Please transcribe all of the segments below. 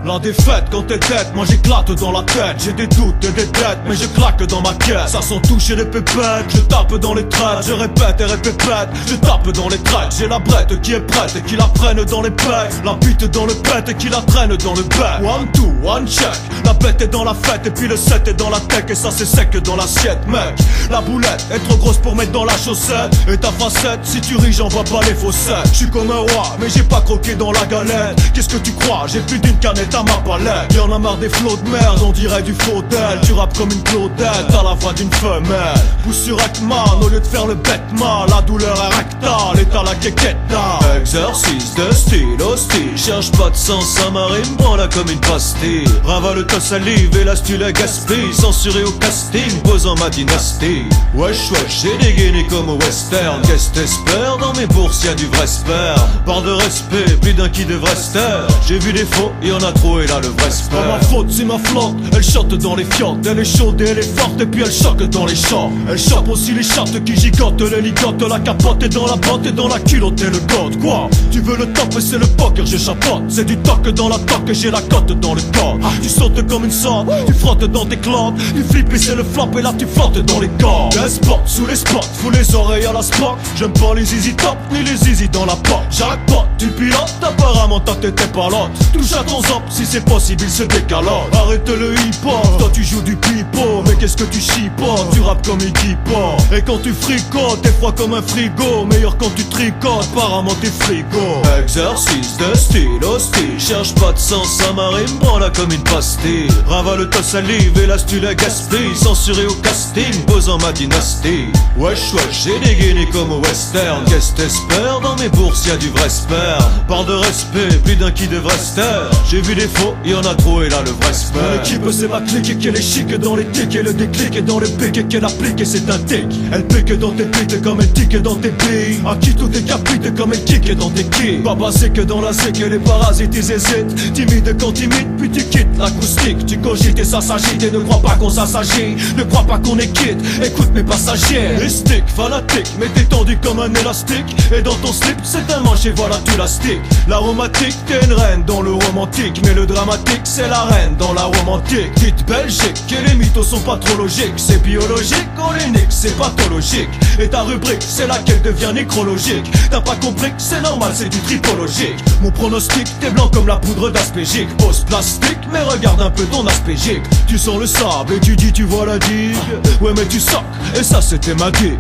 La défaite quand t'es tête, moi j'éclate dans la tête. J'ai des doutes et des dettes, mais je claque dans ma caisse. Ça sent toucher les pépettes, je tape dans les traites. Je répète et répète, je tape dans les traites. J'ai la brette qui est prête et qui la prenne dans les pecs. La bite dans le pet et qui la traîne dans le bec. One, two, one, check. La bête est dans la fête et puis le set est dans la tech. Et ça c'est sec dans l'assiette, mec. La boulette est trop grosse pour mettre dans la chaussette. Et ta facette, si tu ris j'en vois pas les faussettes. J'suis comme un roi, mais j'ai pas croqué dans la galette. Qu'est-ce que tu crois, j'ai plus d'une canette à ma palette. Y'en a marre des flots de merde, on dirait du faux d'elle. Tu rappes comme une Claudette, t'as la voix d'une femelle. Pousse sur Ekman, au lieu de faire le bête-mal. La douleur est rectale et t'as la quéquette d'âme. Exercice de style hostile, cherche pas de sens, ça m'arrime, prends-la comme une pastille. Ravale ta salive et là tu la gaspilles. Censuré au casting, posant ma dynastie. Wesh wesh, j'ai dégainé comme au western. Qu'est-ce t'espères, dans mes bourses y'a du vrai sperme. Parle de respect, plus d'un qui devrait se taire. J'ai vu des faux, y'en a trop et là le vrai sperme. Pas ma faute, c'est ma flotte, elle chante dans les fiottes. Elle est chaude et elle est forte et puis elle choque dans les champs. Elle chope aussi les chattes qui gigotent, les ligotes. La capote est dans la botte et dans la culotte et le code. Quoi, tu veux le top et c'est le poker, je chapote. C'est du toc dans la toque et j'ai la cote dans le corps. Tu sautes comme une sorte, tu frottes dans tes clottes. Tu flippes et c'est le flop et là tu flottes dans les corps. Les spots, sous les spots, fous les oreilles à la spot. J'aime pas les easy top, ni les easy dans la pop. J'arrête pas, tu pilotes, apparemment t'as t'étais pas l'autre. Touche à ton zop, si c'est possible il se décalote. Arrête le hip-hop, toi tu joues du pipeau. Mais qu'est-ce que tu chipotes, tu rappes comme Iggy Pop. Et quand tu fricotes, t'es froid comme un frigo. Meilleur quand tu tricotes, apparemment t'es frigo. Exercice de style hostile, cherche pas de sens, ça m'arrime, prends-la comme une pastille. Ravale ta salive et là tu la gaspilles. Censuré au casting, posant ma dynastie. Wesh wesh, j'ai dégainé comme au western. Qu'est-ce t'espères, dans mes bourses y'a du vrai sperme. Parle de respect, plus d'un qui devrait se taire. J'ai vu des faux, y'en a trop et là le vrai sperme. Mon équipe c'est ma clique et qu'elle est chic dans les tics. Et le déclic est dans le pic et qu'elle applique et c'est un tic. Elle pique dans tes bites comme elle tique dans tes billes. À qui tout décapite comme elle kick dans tes quilles. Pas passé que dans la zik et les parasites ils hésitent. Timide quand timide puis tu quittes l'acoustique. Tu cogites et ça s'agite et ne crois pas qu'on s'assagit. Ne crois pas qu'on est quitte, écoute mes passagers. Mystique, fanatique, mais t'es tendu comme un élastique. Et dans ton slip c'est un manche et voilà tu la stick. L'aromatique t'es une reine dans le romantique. Mais le dramatique c'est la reine dans la romantique. Dites Belgique et les mythos sont pas trop logiques. C'est biologique, on les nique, c'est pathologique. Et ta rubrique c'est laquelle devient nécrologique. T'as pas compris que c'est normal, c'est du tripologique. Mon pronostic, t'es blanc comme la poudre d'aspégique. Pose plastique, mais regarde un peu ton aspégique. Tu sens le sable et tu dis tu vois la digue. Ouais mais tu soques, et ça c'était ma digue.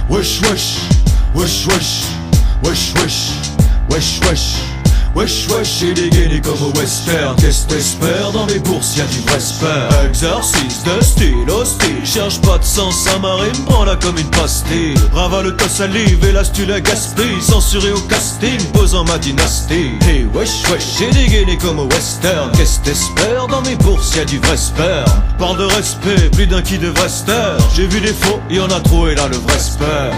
Wesh wesh, wesh wesh, wesh wesh, wesh wesh. Wesh wesh, j'ai dégainé comme au western. Qu'est-ce t'espères, dans mes bourses y'a du vrai sperme. Exercice de style hostile, cherche pas de sens, ça m'arrime, prends-la comme une pastille. Ravale ta salive et là tu la gaspilles. Censuré au casting, posant ma dynastie. Hey wesh wesh, j'ai dégainé comme au western. Qu'est-ce t'espères, dans mes bourses y'a du vrai sperme. Parle de respect, plus d'un qui devrait se taire. J'ai vu des faux, y'en a trop et là le vrai sperme.